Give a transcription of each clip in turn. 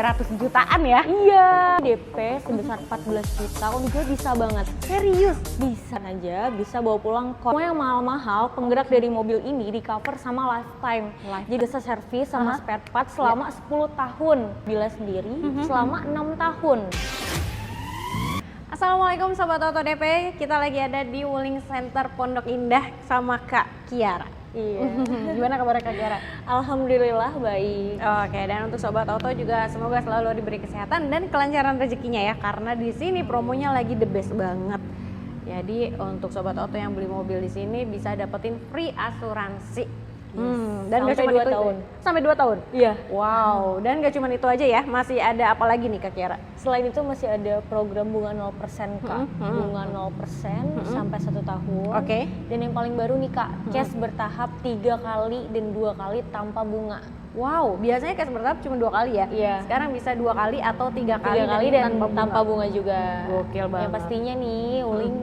300 jutaan ya? Iya, DP sebesar 14 juta, juga bisa banget. Serius? Bisa aja, bisa bawa pulang kok. Semua yang mahal-mahal, penggerak dari mobil ini di cover sama lifetime. Jadi bisa servis sama spare part selama 10 tahun. Bila sendiri selama 6 tahun. Assalamualaikum Sobat Oto DP, kita lagi ada di Wuling Center Pondok Indah sama Kak Kiara. Iya. Gimana kabar Kak Kiara? Alhamdulillah baik. Oke, dan untuk Sobat Oto juga semoga selalu diberi kesehatan dan kelancaran rezekinya ya, karena di sini promonya lagi the best banget. Jadi untuk Sobat Oto yang beli mobil di sini bisa dapetin free asuransi. Dan Sampai gak cuma 2 itu, tahun. Sampai 2 tahun? Iya. Wow, dan gak cuma itu aja ya, masih ada apa lagi nih Kak Kiara? Selain itu masih ada program bunga 0% Kak. Bunga 0% sampai 1 tahun. Oke. Dan yang paling baru nih Kak, cash bertahap 3 kali dan 2 kali tanpa bunga. Wow, biasanya cash bertahap cuma 2 kali ya? Iya. Sekarang bisa 2 kali atau 3 kali, 3 kali dan tanpa bunga juga. Gokil banget. Yang pastinya nih, Wuling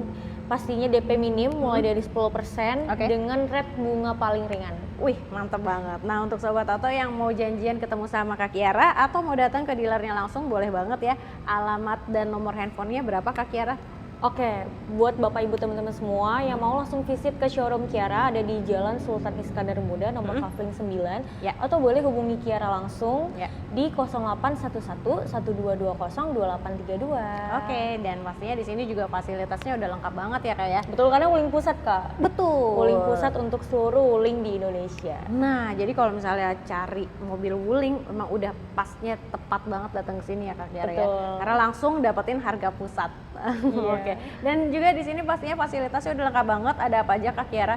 pastinya DP minim mulai dari 10% dengan rate bunga paling ringan. Wih, mantep banget. Nah, untuk Sobat Oto yang mau janjian ketemu sama Kak Kiara atau mau datang ke dealernya langsung, boleh banget ya. Alamat dan nomor handphonenya berapa Kak Kiara? Oke, buat Bapak Ibu teman-teman semua yang mau langsung visit ke showroom Kiara, ada di Jalan Sultan Iskandar Muda nomor Kafling 9 Ya. atau boleh hubungi Kiara langsung Ya. di 0811 1220 2832. Oke, dan pastinya di sini juga fasilitasnya udah lengkap banget ya Kak ya? Betul, karena Wuling Pusat Kak. Betul. Wuling Pusat untuk seluruh Wuling di Indonesia. Nah, jadi kalau misalnya cari mobil Wuling, memang udah pasnya tepat banget datang ke sini ya Kak Kiara ya. Betul. Karena langsung dapetin harga pusat. Iya. Oke. Dan juga di sini pastinya fasilitasnya udah lengkap banget. Ada apa aja Kak Kiara?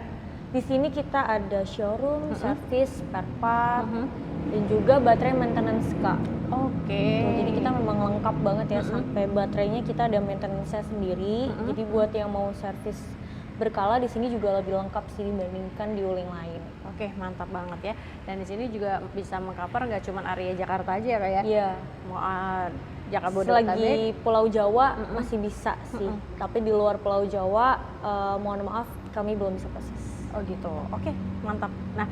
Di sini kita ada showroom, service, spare part, dan juga baterai maintenance Kak. Oke. Tuh, jadi kita memang lengkap banget ya, sampai baterainya kita ada maintenance-nya sendiri. Jadi buat yang mau servis berkala di sini juga lebih lengkap sih dibandingkan di Wuling lain. Oke, mantap banget ya. Dan di sini juga bisa mengcover nggak cuma area Jakarta aja ya Kak ya? Iya. Mau Jabodetabek. Selagi Pulau Jawa masih bisa sih, tapi di luar Pulau Jawa mohon maaf kami belum bisa proses. Oh gitu. Oke, mantap. Nah,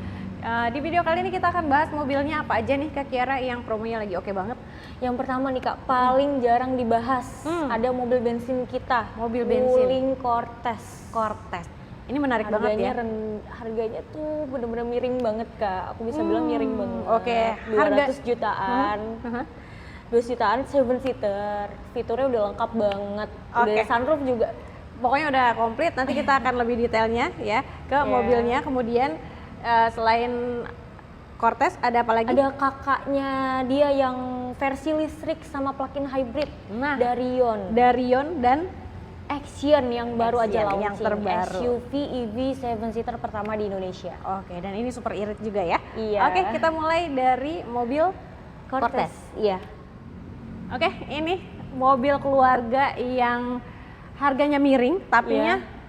di video kali ini kita akan bahas mobilnya apa aja nih Kak Kiara yang promonya lagi oke banget. Yang pertama nih Kak, paling jarang dibahas, ada mobil bensin kita, Mobil bensin. Wuling Cortez. Cortez. Ini menarik banget ya. Harganya tuh bener-bener miring banget Kak, aku bisa bilang miring banget. Oke, 200 jutaan. 200 jutaan, 7 seater, fiturnya udah lengkap banget, udah Oke. sunroof juga. Pokoknya udah komplit, nanti kita akan lebih detailnya ya ke mobilnya. Kemudian selain Cortez ada apa lagi? Ada kakaknya dia yang versi listrik sama plug-in hybrid, Nah, Darion dan Action yang baru Action, aja launching, yang terbaru. SUV EV 7 seater pertama di Indonesia. oke, dan ini super irit juga ya. Iya. Oke, kita mulai dari mobil Cortez. Iya. Oke, ini mobil keluarga yang harganya miring, tapi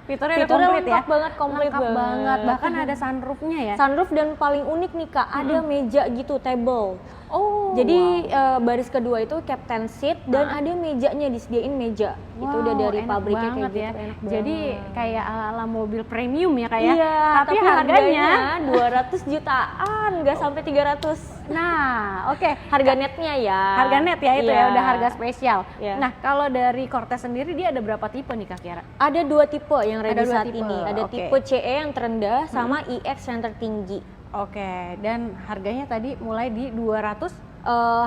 fiturnya udah komplit ya. lengkap banget, komplit Lengkap banget. banget. Bahkan ada sunroofnya ya. Sunroof dan paling unik nih Kak, ada meja gitu, table. Oh, Jadi baris kedua itu captain seat dan ada mejanya, disediain meja. Itu udah dari enak pabriknya banget kayak gitu. ya. Enak Jadi banget. kayak ala-ala mobil premium ya kayak. Iya, tapi harganya 200 jutaan, nggak sampai 300. nah, oke. Harga netnya ya. Harga net ya itu Iya. ya, udah harga spesial. Iya. Nah, kalau dari Cortez sendiri dia ada berapa tipe nih Kak Kiara? Ada 2 tipe yang ready Ada 2 saat tipe, ini. Ada oke. tipe CE yang terendah sama iX yang tertinggi. Oke, dan harganya tadi mulai di 200.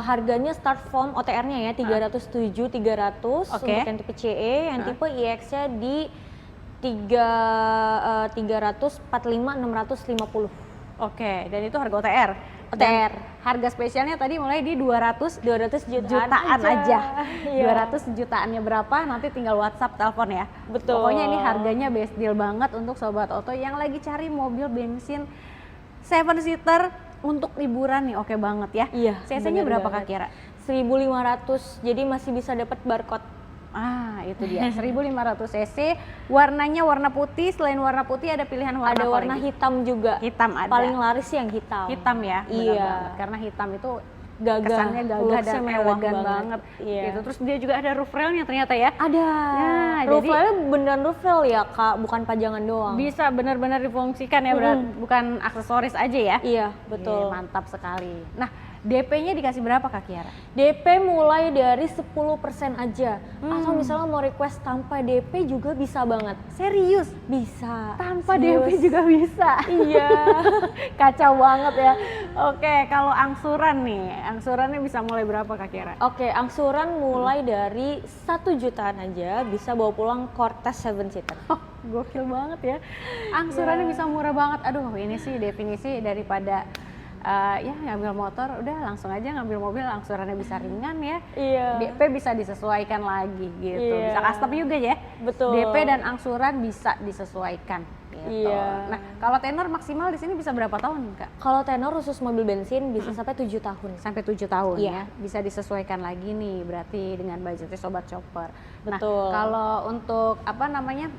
Harganya start from OTR-nya ya 307 300 Oke. untuk yang tipe CE, yang tipe iX-nya di 345 650. Oke, dan itu harga OTR. OTR. Harga spesialnya tadi mulai di 200 jutaan aja. Iya. 200 jutaannya berapa nanti tinggal WhatsApp, telepon ya. Betul. Pokoknya ini harganya best deal banget untuk Sobat Oto yang lagi cari mobil bensin 7 seater untuk liburan nih, oke banget ya. Iya. CC-nya bener berapa banget. Kak Kira? 1.500, jadi masih bisa dapat barcode. Ah, itu dia 1.500 cc. Warnanya warna putih. Selain warna putih ada pilihan warna Ada apa warna lagi? hitam juga. Hitam ada. Paling laris yang hitam. Hitam ya, benar Iya. banget. Karena hitam itu Gagah. kesannya gagah Looks-nya dan mewah elegan banget. Iya. Gitu. Terus dia juga ada roof railnya ternyata ya. Ada. Nah, Roof jadi- railnya beneran roof rail ya Kak, bukan pajangan doang. Bisa benar-benar difungsikan ya, bukan aksesoris aja ya. Iya, betul. Iya, mantap sekali. Nah, DP-nya dikasih berapa Kak Kiara? DP mulai dari 10% aja. Atau misalnya mau request tanpa DP juga bisa banget. Serius? Bisa. Tanpa Serius. DP juga bisa? Iya. Kacau banget ya. Oke, kalau angsuran nih, angsurannya bisa mulai berapa Kak Kiara? Oke, angsuran mulai dari 1 jutaan aja bisa bawa pulang Cortez 7-seater. Oh, gokil banget ya. Angsurannya bisa murah banget. Aduh, ini sih definisi daripada ya ngambil motor udah langsung aja ngambil mobil, angsurannya bisa ringan ya. Iya. DP bisa disesuaikan lagi gitu. Iya. Bisa custom juga ya. Betul. DP dan angsuran bisa disesuaikan gitu. Iya. Nah, kalau tenor maksimal di sini bisa berapa tahun, Kak? Kalau tenor khusus mobil bensin bisa sampai 7 tahun. Sampai 7 tahun Iya. ya. Bisa disesuaikan lagi nih berarti dengan budgetnya Sobat Chopper. Nah, Betul. kalau untuk apa namanya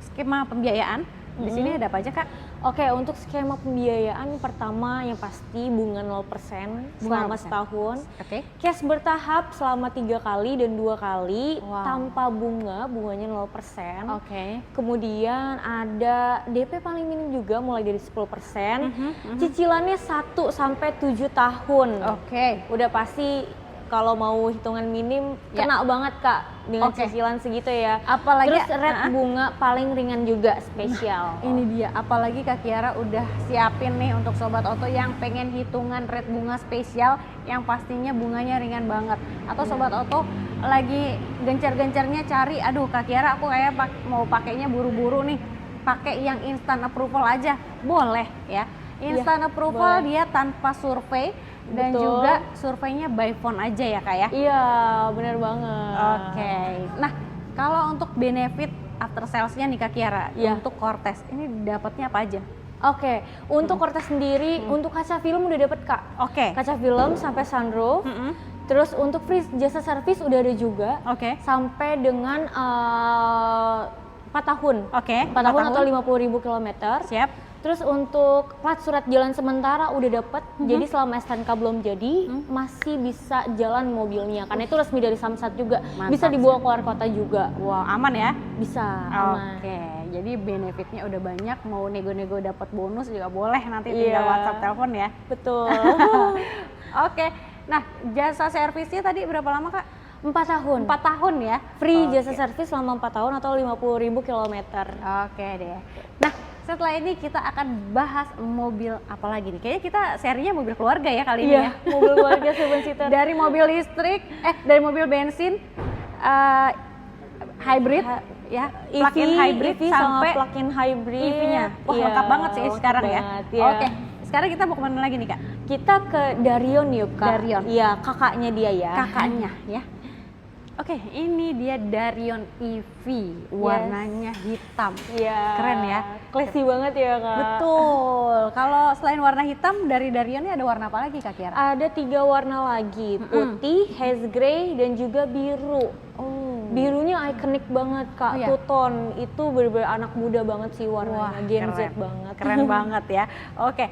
skema pembiayaan di sini ada apa aja, Kak? Oke, untuk skema pembiayaan pertama yang pasti bunga 0% selama 0%. setahun. Oke. Cash bertahap selama 3 kali dan 2 kali Wow. tanpa bunga, bunganya 0%. Oke. Kemudian ada DP paling minim juga mulai dari 10%. Cicilannya 1 sampai 7 tahun. Oke. Udah pasti kalau mau hitungan minim Ya. kena banget Kak dengan Oke. cicilan segitu ya. Apalagi Terus rate bunga paling ringan juga spesial. Ini dia, apalagi Kak Kiara udah siapin nih untuk Sobat Oto yang pengen hitungan rate bunga spesial yang pastinya bunganya ringan banget. Atau Sobat Oto lagi gencar-gencarnya cari, aduh Kak Kiara aku kayak mau pakainya buru-buru nih, pakai yang instant approval aja, boleh ya. Instant approval boleh. dia tanpa survei dan Betul. juga surveinya by phone aja ya Kak ya. Iya, bener banget. Oke. Nah, kalau untuk benefit after sales-nya nih Kak Kiara, Iya. untuk Cortez ini dapatnya apa aja? Oke, untuk Cortez sendiri, untuk kaca film udah dapet Kak. Oke. Kaca film sampai sunroof. Terus untuk free jasa servis udah ada juga. Oke. Sampai dengan 4 tahun. Oke. 4 tahun atau 50.000 kilometer. Siap. Terus untuk plat surat jalan sementara udah dapet, jadi selama STNK belum jadi masih bisa jalan mobilnya karena itu resmi dari Samsat juga. Mantap Bisa dibawa keluar kota juga. Wah, aman ya? Bisa, aman. Oke. Jadi benefitnya udah banyak, mau nego-nego dapat bonus juga boleh nanti tinggal Iya. WhatsApp telepon ya. Betul. Oke. Nah, jasa servisnya tadi berapa lama Kak? 4 tahun. 4 tahun ya? Free Oke. jasa servis selama 4 tahun atau 50.000 kilometer. Oke deh. Nah, setelah ini kita akan bahas mobil apa lagi nih? Kayaknya kita serinya mobil keluarga ya kali ini ya. Mobil keluarga 7-seater. Dari mobil listrik, dari mobil bensin, hybrid, ya, plug-in hybrid EV sama sampai plug-in hybrid. EV-nya. Wah, Iya, lengkap banget sih lengkap sekarang ya. banget, iya. Oke, sekarang kita mau kemana lagi nih Kak? Kita ke Darion yuk Kak. Darion. Iya, kakaknya dia ya. Kakaknya ya. Oke, ini dia Darion EV, warnanya hitam. Iya. Keren ya. Classy banget ya Kak. Betul. Kalau selain warna hitam, dari Darion ini ada warna apa lagi Kak Kiara? Ada 3 warna lagi, putih, haze grey, dan juga biru. Birunya ikonik banget Kak, Oh, iya. two-tone. Itu bener-bener anak muda banget sih warnanya, Gen Z keren. banget. Keren banget ya. Oke,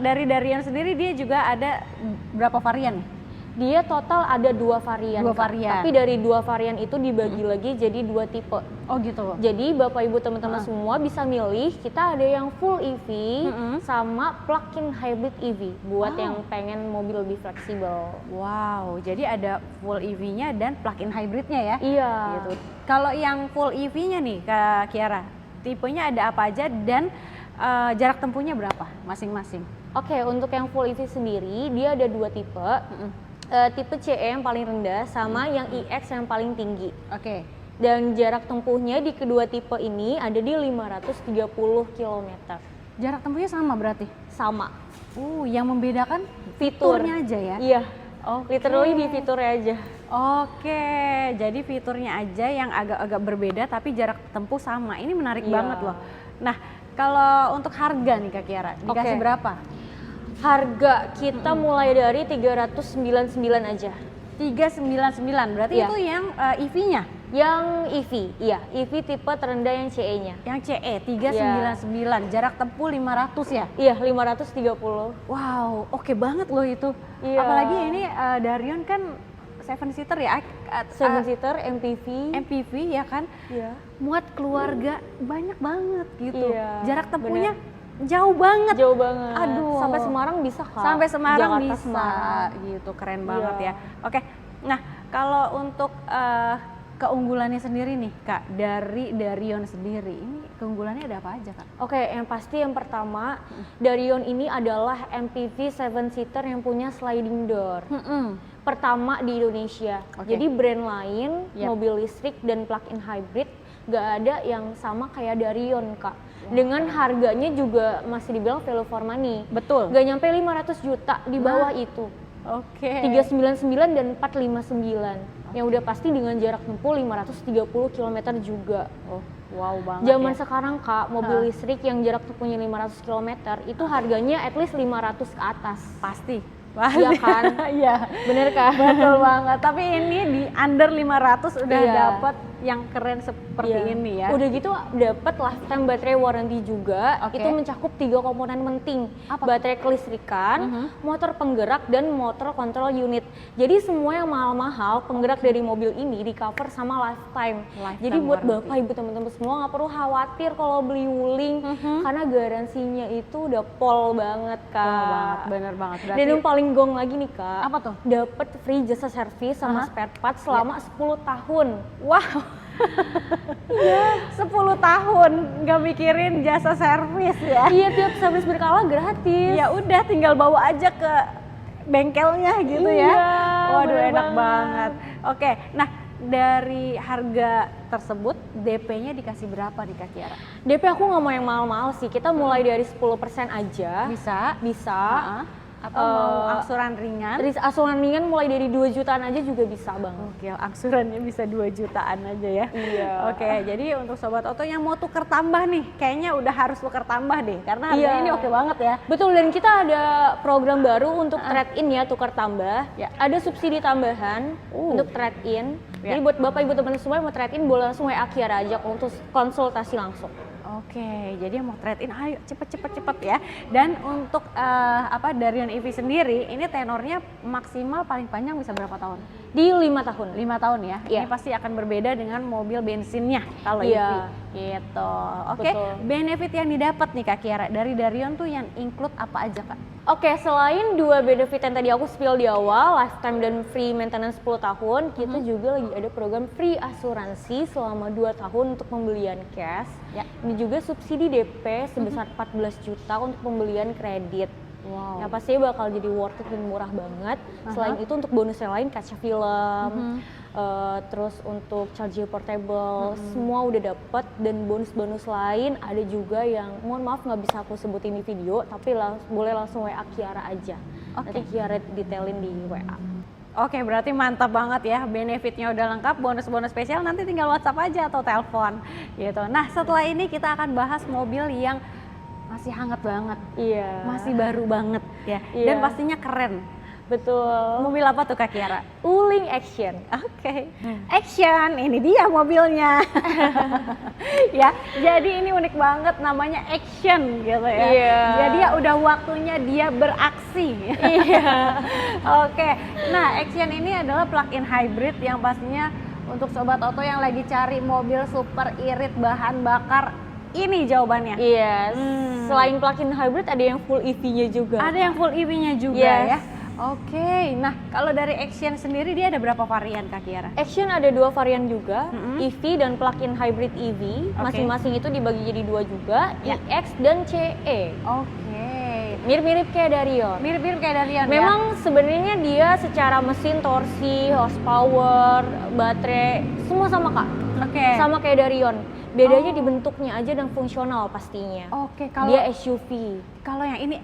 dari Darion sendiri dia juga ada berapa varian nih? Dia total ada 2 varian. 2 Kak. varian. Tapi dari 2 varian itu dibagi lagi jadi 2 tipe. Oh gitu. Jadi Bapak Ibu teman-teman semua bisa milih, kita ada yang full EV sama plug-in hybrid EV buat yang pengen mobil lebih fleksibel. Wow, jadi ada full EV-nya dan plug-in hybridnya ya? Iya. Gitu. Kalau yang full EV-nya nih Kak Kiara, tipenya ada apa aja dan jarak tempuhnya berapa masing-masing? Oke, untuk yang full EV sendiri dia ada 2 tipe. Tipe CE yang paling rendah sama yang iX yang paling tinggi. Oke. Dan jarak tempuhnya di kedua tipe ini ada di 530 km. Jarak tempuhnya sama berarti? Sama. Yang membedakan Fitur. fiturnya aja ya? Iya. Oke. Literally di fiturnya aja. Oke, jadi fiturnya aja yang agak-agak berbeda tapi jarak tempuh sama. Ini menarik Iya. banget loh. Nah, kalau untuk harga nih Kak Kiara, dikasih Oke. berapa? Harga kita mulai dari 399 aja. 399, berarti Iya. itu yang EV-nya? Yang EV, iya, EV tipe terendah yang CE-nya. Yang CE 399, jarak tempuh 500 ya? Iya, 530. Wow, oke banget loh itu. Iya. Apalagi ini Darion kan 7-seater ya? 7-seater MPV. MPV ya kan? Iya. Muat keluarga banyak banget gitu. Iya, Jarak tempuhnya Jauh banget. Jauh banget. Aduh. Sampai Semarang bisa Kak. Sampai Semarang Jakarta, bisa Semarang. gitu, keren Iya. banget ya. Oke, nah kalau untuk keunggulannya sendiri nih Kak, dari Darion sendiri, ini keunggulannya ada apa aja Kak? Oke, yang pasti yang pertama, Darion ini adalah MPV 7-seater yang punya sliding door. Pertama di Indonesia. Oke. Jadi brand lain, Yap. mobil listrik dan plug-in hybrid gak ada yang sama kayak Darion Kak. Dengan harganya juga masih dibilang value for money. Betul. Gak nyampe 500 juta, di bawah itu. Oke. 399 dan 459. Yang udah pasti dengan jarak tempuh 530 km juga. Oh, wow banget. Zaman ya. sekarang Kak, mobil listrik yang jarak tempuhnya 500 km itu harganya at least 500 ke atas. Pasti. Iya kan? Iya. Bener kan? Betul banget. Tapi ini di under 500 udah Iya. dapat yang keren seperti Iya. ini ya. Udah gitu dapat lifetime baterai warranty juga. Oke. Itu mencakup 3 komponen penting. Apa? Baterai kelistrikan, motor penggerak dan motor kontrol unit. Jadi semua yang mahal-mahal penggerak dari mobil ini di cover sama lifetime. Jadi buat warranty. Bapak Ibu teman-teman semua nggak perlu khawatir kalau beli wuling karena garansinya itu udah pol banget Kak. Wow banget, bener banget. Berarti Dan yang paling gong lagi nih Kak. Apa tuh? Dapat free jasa servis sama spare part selama 10 tahun. wow. Iya, 10 tahun nggak mikirin jasa servis ya. Iya, tiap servis berkala gratis. Ya udah tinggal bawa aja ke bengkelnya gitu Iya, ya. Waduh bener enak banget. banget. Oke, nah dari harga tersebut DP-nya dikasih berapa nih Kak Kiara? DP aku nggak mau yang mahal-mahal sih. Kita mulai dari 10% aja. Bisa? Bisa. Atau mau angsuran ringan? Dari asuran ringan mulai dari 2 jutaan aja juga bisa banget. Oke, angsurannya bisa 2 jutaan aja ya. Iya. Oke, jadi untuk Sobat Oto yang mau tuker tambah nih, kayaknya udah harus tuker tambah deh. Karena harganya Iya. ini oke banget ya. Betul, dan kita ada program baru untuk trade-in ya, tukar tambah. Ya. Ada subsidi tambahan untuk trade-in. Ya. Jadi buat Bapak Ibu teman semua yang mau trade-in boleh langsung WA Kiara aja untuk konsultasi langsung. Oke, jadi yang mau trade-in ayo cepet ya. Dan untuk Darion EV sendiri, ini tenornya maksimal paling panjang bisa berapa tahun? Di 5 tahun. 5 tahun ya. Iya. Ini pasti akan berbeda dengan mobil bensinnya kalau Iya. EV. Gitu. Oke, Betul. benefit yang didapat nih Kak Kiara dari Darion tuh yang include apa aja Kak? Oke, selain 2 benefit yang tadi aku spill di awal, lifetime dan free maintenance 10 tahun, kita juga lagi ada program free asuransi selama 2 tahun untuk pembelian cash. Ya. Ini juga subsidi DP sebesar 14 juta untuk pembelian kredit. Wow. Ya pastinya bakal jadi worth it dan murah banget. Selain itu untuk bonus yang lain kaca film, terus untuk charger portable, semua udah dapet. Dan bonus-bonus lain ada juga yang mohon maaf nggak bisa aku sebutin di video, tapi boleh langsung WA Kiara aja. Oke. Nanti Kiara detailin di WA. Oke, berarti mantap banget ya, benefitnya udah lengkap, bonus-bonus spesial nanti tinggal WhatsApp aja atau telepon gitu. Nah, setelah ini kita akan bahas mobil yang masih hangat banget, Iya. masih baru banget ya, Iya. dan pastinya keren. Betul. Mobil apa tuh Kak Kiara? Wuling Action. Oke, Action, ini dia mobilnya. Ya, jadi ini unik banget namanya Action gitu ya. Iya. Jadi ya udah waktunya dia beraksi. Iya. Oke, nah Action ini adalah plug-in hybrid yang pastinya untuk Sobat Oto yang lagi cari mobil super irit bahan bakar, ini jawabannya. Iya. Selain plug-in hybrid ada yang full EV-nya juga. Ada yang full EV-nya juga Yes. ya. Oke, nah kalau dari Action sendiri dia ada berapa varian Kak Kiara? Action ada 2 varian juga, EV dan plug-in hybrid EV. Oke. Masing-masing itu dibagi jadi 2 juga, Ya. EX dan CE. Oke, Mirip-mirip kayak Darion. mirip-mirip kayak Darion ya? Memang sebenarnya dia secara mesin, torsi, horsepower, baterai, semua sama Kak. Oke. Sama kayak Darion. Bedanya di bentuknya aja dan fungsional pastinya. Oke, kalau Dia SUV. kalau yang ini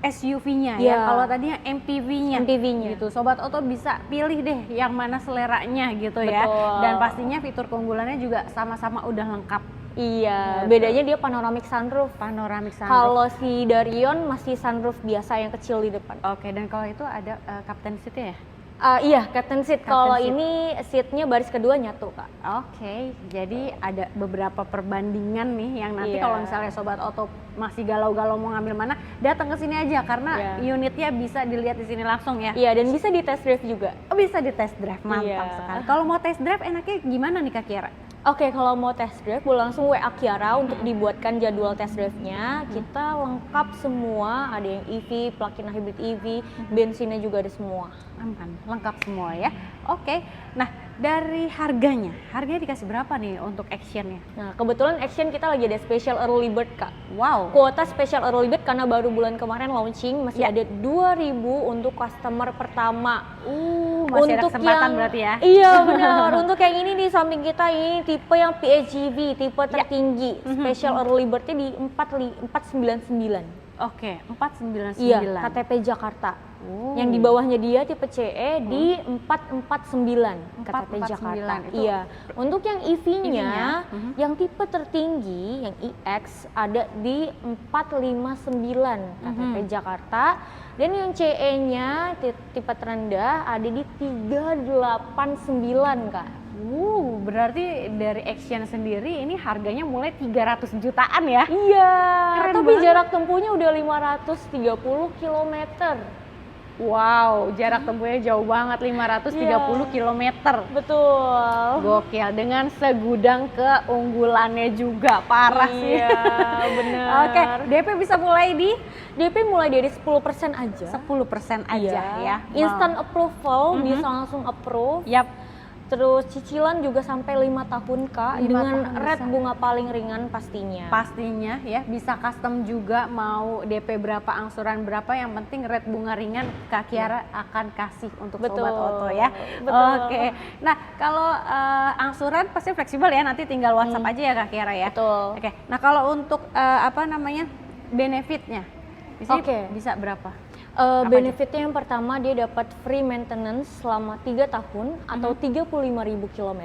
SUV-nya Iya. ya, kalau tadi yang MPV-nya. MPV-nya. Gitu. Sobat Oto bisa pilih deh yang mana seleranya gitu ya. Betul. Dan pastinya fitur keunggulannya juga sama-sama udah lengkap. Iya, Betul. bedanya dia panoramic sunroof. Panoramic sunroof. Kalau si Darion masih sunroof biasa yang kecil di depan. Oke, dan kalau itu ada captain seat-nya ya? Iya, captain seat. Captain Kalau seat. ini seatnya baris kedua nyatu Kak. Oke, jadi ada beberapa perbandingan nih yang nanti Iya. kalau misalnya Sobat Oto masih galau-galau mau ngambil mana, datang ke sini aja karena Iya. unitnya bisa dilihat di sini langsung ya. Iya, dan bisa di test drive juga. Oh, bisa di test drive, mantap Iya. sekali. Kalau mau test drive enaknya gimana nih Kak Kiara? Oke, kalau mau test drive boleh langsung WA Kiara untuk dibuatkan jadwal test drive-nya. Kita lengkap semua, ada yang EV, plug-in hybrid EV, bensinnya juga ada semua. Aman, lengkap semua ya. Oke, nah dari harganya dikasih berapa nih untuk actionnya? Nah, kebetulan Action kita lagi ada special early bird, Kak. Wow. Kuota special early bird karena baru bulan kemarin launching, masih Ya. ada 2.000 untuk customer pertama. Masih ada kesempatan berarti ya? Iya benar. Untuk yang ini di samping kita ini tipe yang PHEV, tipe tertinggi. Special early bird-nya di 499. Oke, 499. Iya, KTP Jakarta. Yang di bawahnya dia tipe CE di 449 KTP 449, Jakarta. itu Iya. Untuk yang EV-nya, EV-nya, yang tipe tertinggi, yang EX ada di 459 KTP Jakarta. Dan yang CE-nya tipe terendah ada di 389, Kak. Berarti dari Action sendiri ini harganya mulai 300 jutaan ya? Iya, Keren tapi banget. jarak tempuhnya udah 530 km. Wow, jarak tempuhnya jauh banget, 530 km. Betul. Gokil, dengan segudang keunggulannya juga, parah sih. Iya, bener. Oke, DP bisa mulai di DP mulai dari 10% aja. 10% aja ya. Instant approval, bisa langsung approve. Yap. Terus cicilan juga sampai 5 tahun, Kak, 5 dengan tahun rate bisa. bunga paling ringan pastinya. Pastinya ya, bisa custom juga, mau DP berapa, angsuran berapa, yang penting rate bunga ringan Kak Kiara akan kasih untuk Betul. Sobat Oto ya. Betul. Oke. Nah, kalau angsuran pasti fleksibel ya, nanti tinggal WhatsApp aja ya Kak Kiara ya. Betul. Oke. Nah, kalau untuk benefitnya di sini Oke. bisa berapa? Apa Benefitnya yang pertama dia dapat free maintenance selama 3 tahun atau 35.000 km.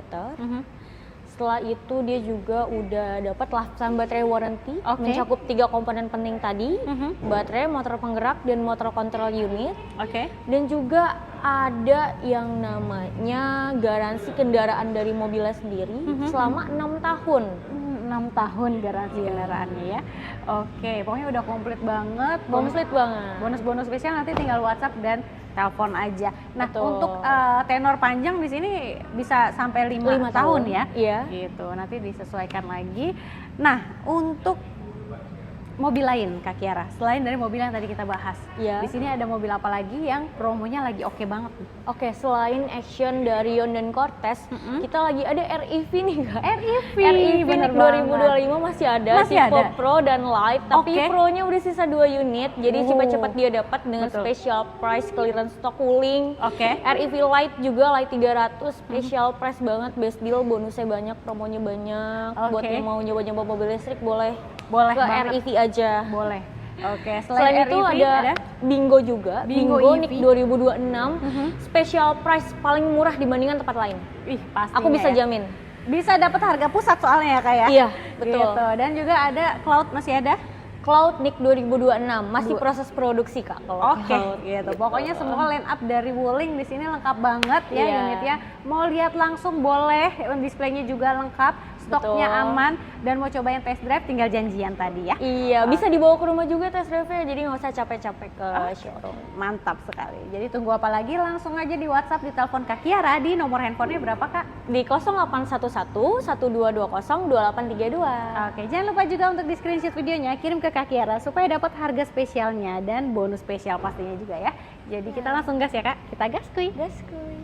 Setelah itu dia juga udah dapat lifetime battery warranty, Oke. mencakup 3 komponen penting tadi, baterai, motor penggerak, dan motor control unit. Oke. Dan juga ada yang namanya garansi kendaraan dari mobilnya sendiri selama 6 tahun. 6 tahun garansi kendaraannya ya. Oke, pokoknya udah komplit banget. Komplit banget. Bonus-bonus spesial nanti tinggal WhatsApp dan telepon aja. Nah, Betul. untuk tenor panjang di sini bisa sampai 5 5 tahun ya. Iya. Gitu. Nanti disesuaikan lagi. Nah, untuk mobil lain Kak Kiara, selain dari mobil yang tadi kita bahas, Iya. di sini ada mobil apa lagi yang promonya lagi oke banget nih? Oke, selain Action dari Hyundai Cortez, kita lagi ada REV nih, Kak. REV, REV bener Nick banget. 2025 masih ada, Masih tipe ada? Pro dan Light, tapi Oke. Pro-nya udah sisa 2 unit, jadi cepat-cepat dia dapat dengan Betul. special price clearance stock cooling. Oke. REV Light juga Light 300, special price banget, best deal, bonusnya banyak, promonya banyak. Buat Oke. yang mau nyoba-nyoba mobil listrik boleh Boleh ke banget. REV aja. Boleh. Oke, Selain itu REV ada Bingo juga, Bingo Bingo EV. Nick 2026, special price paling murah dibandingkan tempat lain. Ih, pastinya Aku bisa ya. jamin. Bisa dapat harga pusat soalnya ya Kak ya? Iya, betul. Gitu. Dan juga ada Cloud, masih ada? Cloud Nick 2026 masih proses produksi, Kak. Kalau Oke, Cloud. gitu. Pokoknya semua line up dari Wuling di sini lengkap banget ya Iya. unitnya. Mau lihat langsung boleh, displaynya juga lengkap, stoknya Betul. aman, dan mau cobain test drive tinggal janjian tadi ya. Iya, bisa dibawa ke rumah juga test drive-nya, jadi nggak usah capek-capek ke showroom. Mantap sekali. Jadi tunggu apa lagi? Langsung aja di WhatsApp, di telepon Kak Kiara, di nomor handphonenya berapa Kak? Di 0811 1220 2832. Oke, jangan lupa juga untuk di screenshot videonya, kirim ke Kak Kiara supaya dapat harga spesialnya dan bonus spesial pastinya juga ya. Jadi kita langsung gas ya Kak, kita gas kuy. Gas kuy.